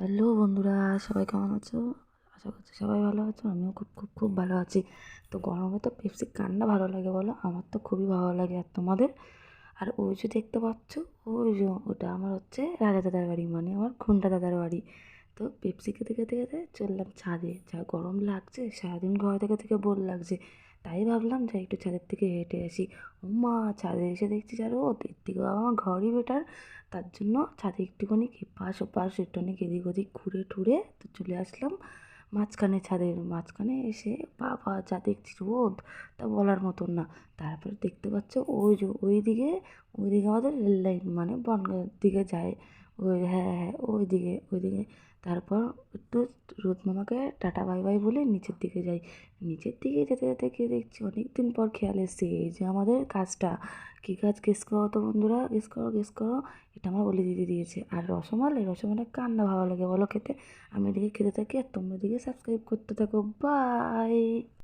Hello বন্ধুরা, সবাই কেমন আছো? আশা করছি সবাই ভালো আছো। আমিও খুব খুব খুব ভালো আছি। তো গরমে তো পেপসি কার না ভালো লাগে বলো? আমার তো খুবই ভালো লাগে। আর তোমাদের? আর ওই যে দেখতে পাচ্ছ, ওই যে ওটা আমার হচ্ছে রাজা দাদার বাড়ি, মানে আমার ঘন্টা দাদার বাড়ি। তো পেপসি খেতে খেতে খেতে চললাম ছাদে। যা গরম লাগছে, সারাদিন ঘর থেকে থেকে বোর লাগছে, তাই ভাবলাম যে একটু ছাদের থেকে হেঁটে আসি। ও মা, ছাদে এসে দেখছি যা রোদ, এর থেকেও আমার ঘরই বেটার। তার জন্য ছাদে একটুখানি এপাশ ওপাশ একটুখানি এদিক ওদিক ঘুরে টুরে তো চলে আসলাম মাঝখানে। ছাদের মাঝখানে এসে বাবা যা দেখছি রোদ, তা বলার মতন না। তারপরে দেখতে পাচ্ছ ওই যে ওইদিকে আমাদের রেল লাইন, মানে বনগাঁর দিকে যায়। ওই হ্যাঁ হ্যাঁ, ওইদিকে। তারপর একটু রোদ মামাকে টাটা বাই বাই বলে নিচের দিকে যাই। নিচের দিকে যেতে যেতে গিয়ে দেখছি অনেক দিন পর খেয়াল এসছে এই যে আমাদের কাজটা। কী কাজ গেস করো তো বন্ধুরা, গেস করো গেস করো। এটা আমার বলে দিদি দিয়েছে। আর রসমালাই কার না ভালো লাগে বলো খেতে? আমি এদিকে খেতে থাকি আর তোমরা এদিকে সাবস্ক্রাইব করতে থাকো। বাই।